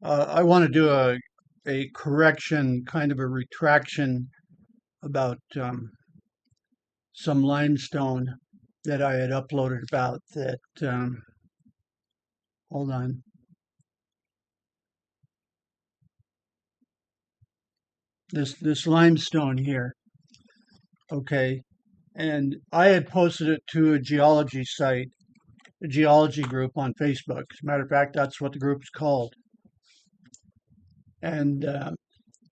I want to do a correction, kind of a retraction about some limestone that I had uploaded about that. Hold on. This limestone here, okay, and I had posted it to a geology site, a geology group on Facebook. As a matter of fact, that's what the group's called. And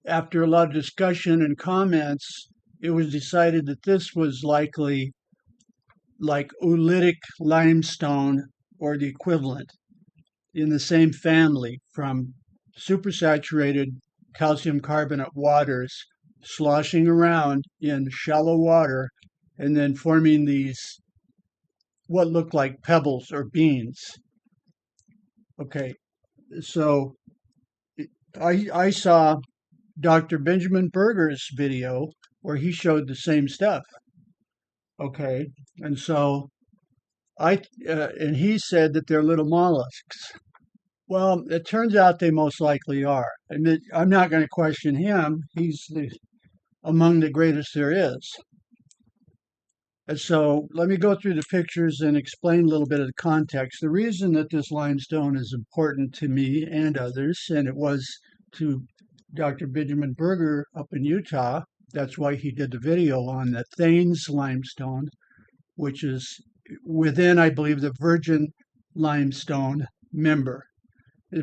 after a lot of discussion and comments, it was decided that this was likely like oolitic limestone or the equivalent in the same family from supersaturated calcium carbonate waters sloshing around in shallow water and then forming these what look like pebbles or beans. Okay, so I saw Dr. Benjamin Berger's video where he showed the same stuff. Okay, and so and he said that they're little mollusks. Well, it turns out they most likely are. I mean, I'm not going to question him. Among the greatest there is. And so let me go through the pictures and explain a little bit of the context. The reason that this limestone is important to me and others, and it was to Dr. Benjamin Berger up in Utah, that's why he did the video on the thaynes limestone, which is within, I believe, the virgin limestone member,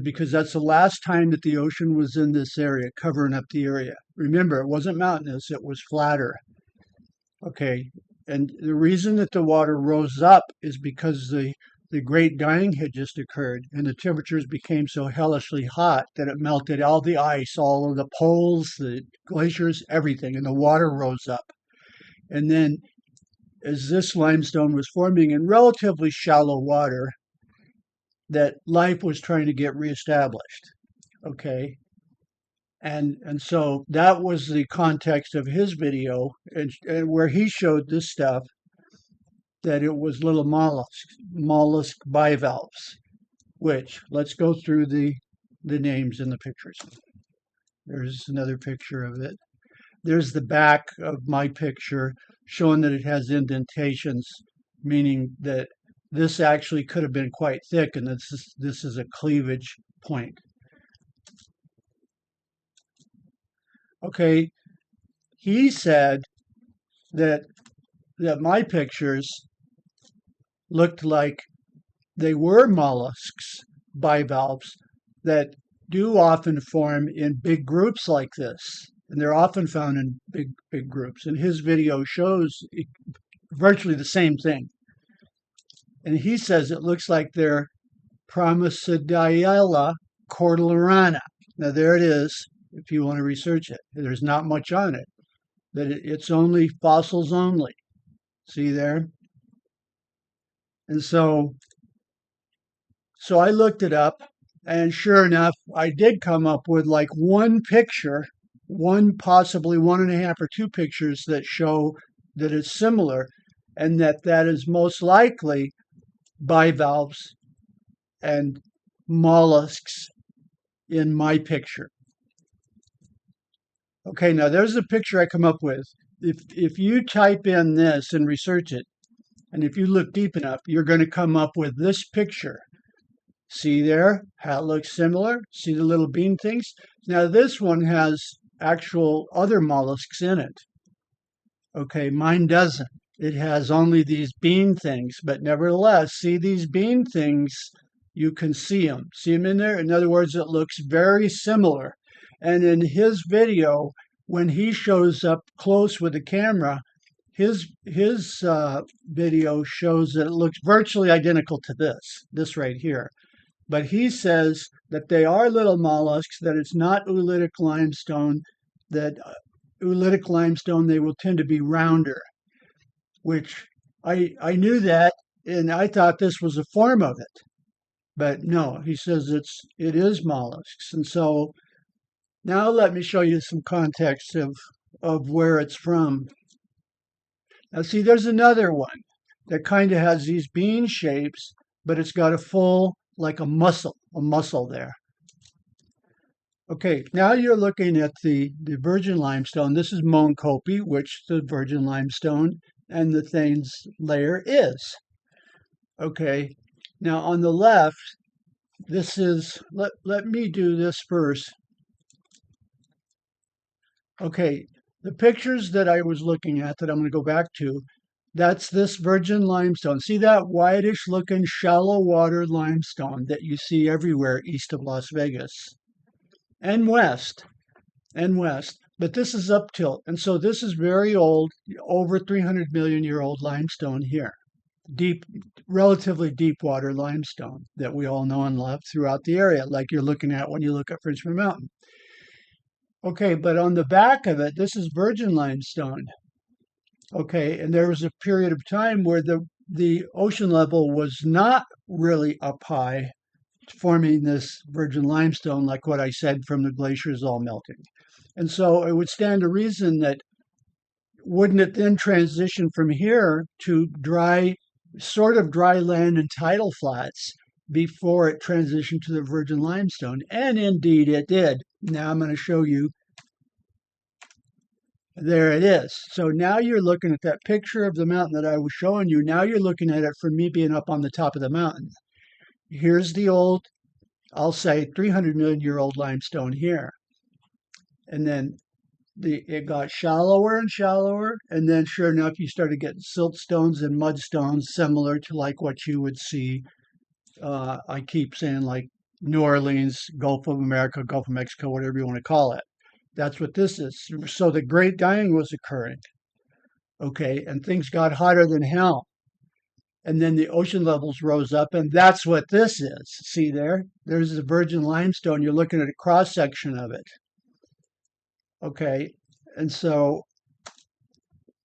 because that's the last time that the ocean was in this area, covering up the area. Remember, it wasn't mountainous, it was flatter. Okay, and the reason that the water rose up is because the great dying had just occurred and the temperatures became so hellishly hot that it melted all the ice, all of the poles, the glaciers, everything, and the water rose up. And then as this limestone was forming in relatively shallow water, that life was trying to get reestablished. Okay. And so that was the context of his video, and where he showed this stuff, that it was little mollusk bivalves, which let's go through the names in the pictures. There's another picture of it. There's the back of my picture showing that it has indentations, meaning that this actually could have been quite thick, and this is a cleavage point. Okay, he said that my pictures looked like they were mollusks, bivalves, that do often form in big groups like this. And they're often found in big groups. And his video shows virtually the same thing. And he says it looks like they're promysidiella cordillerana. Now, there it is, if you want to research it. There's not much on it, but it's only fossils only. See there? And so I looked it up, and sure enough, I did come up with like one picture, one, possibly 1.5 or 2 pictures that show that it's similar, and that is most likely bivalves and mollusks in my picture. Okay, now there's the picture I come up with. If you type in this and research it, and if you look deep enough, you're going to come up with this picture. See there how it looks similar? See the little bean things? Now this one has actual other mollusks in it. Okay, mine doesn't. It has only these bean things, but nevertheless, see these bean things, you can see them. See them in there? In other words, it looks very similar. And in his video, when he shows up close with the camera, his video shows that it looks virtually identical to this right here. But he says that they are little mollusks, that it's not oolitic limestone, that oolitic limestone, they will tend to be rounder, which I knew that, and I thought this was a form of it. But no, he says it is mollusks. And so now let me show you some context of where it's from. Now see, there's another one that kind of has these bean shapes, but it's got a full, like a muscle there. Okay, now you're looking at the virgin limestone. This is Moncopy, which the virgin limestone and the thaynes layer is. Okay, now on the left, this is, let me do this first. Okay, the pictures that I was looking at that I'm going to go back to, that's this virgin limestone. See that whitish looking shallow water limestone that you see everywhere east of Las Vegas and west and west. But this is up tilt. And so this is very old, over 300 million year old limestone here. Deep, relatively deep water limestone that we all know and love throughout the area, like you're looking at when you look at Frenchman Mountain. Okay, but on the back of it, this is virgin limestone. Okay, and there was a period of time where the ocean level was not really up high, forming this virgin limestone, like what I said, from the glaciers all melting. And so it would stand to reason that wouldn't it then transition from here to dry, sort of dry land and tidal flats before it transitioned to the virgin limestone? And indeed it did. Now I'm going to show you. There it is. So now you're looking at that picture of the mountain that I was showing you. Now you're looking at it from me being up on the top of the mountain. Here's the old, I'll say 300 million year old limestone here. And then it got shallower and shallower. And then sure enough, you started getting siltstones and mudstones similar to like what you would see. I keep saying like New Orleans, Gulf of America, Gulf of Mexico, whatever you want to call it. That's what this is. So the great dying was occurring. Okay. And things got hotter than hell. And then the ocean levels rose up. And that's what this is. See there? There's the virgin limestone. You're looking at a cross section of it. Okay. And so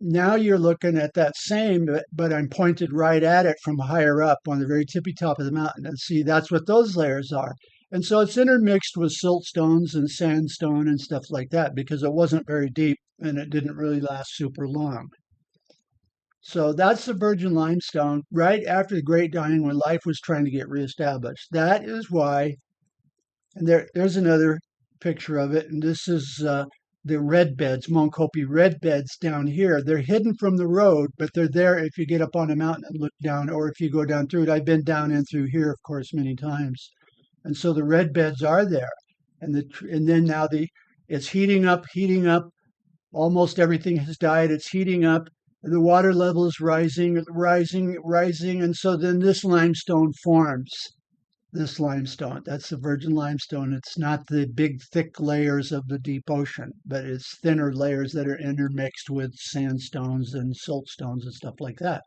now you're looking at that same, but I'm pointed right at it from higher up on the very tippy top of the mountain. And see, that's what those layers are. And so it's intermixed with siltstones and sandstone and stuff like that because it wasn't very deep and it didn't really last super long. So that's the virgin limestone right after the Great Dying when life was trying to get reestablished. That is why, and there's another picture of it, and this is the red beds, Moncopy red beds down here. They're hidden from the road, but they're there if you get up on a mountain and look down, or if you go down through it. I've been down and through here, of course, many times. And so the red beds are there. And then now it's heating up. Almost everything has died. It's heating up. The water level is rising. And so then this limestone forms. This limestone, that's the virgin limestone. It's not the big thick layers of the deep ocean, but it's thinner layers that are intermixed with sandstones and siltstones and stuff like that.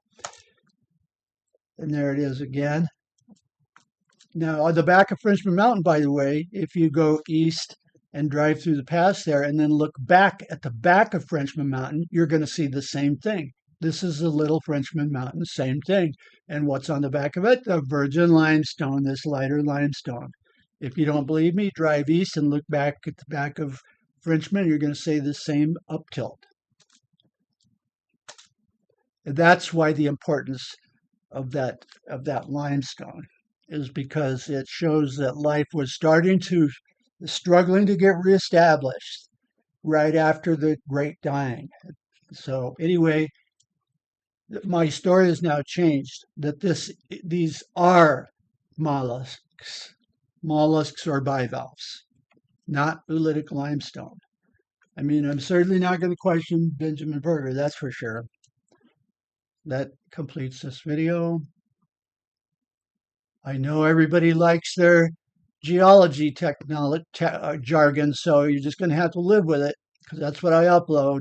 And there it is again. Now, on the back of Frenchman Mountain, by the way, if you go east and drive through the pass there and then look back at the back of Frenchman Mountain, you're going to see the same thing. This is the little Frenchman Mountain, same thing. And what's on the back of it? The virgin limestone, this lighter limestone. If you don't believe me, drive east and look back at the back of Frenchman, you're going to see the same up tilt. And that's why the importance of that limestone is because it shows that life was struggling to get reestablished right after the Great Dying. So anyway, my story has now changed that these are mollusks or bivalves, not oolitic limestone. I mean, I'm certainly not going to question Benjamin Berger, that's for sure. That completes this video. I know everybody likes their geology jargon, so you're just going to have to live with it because that's what I upload.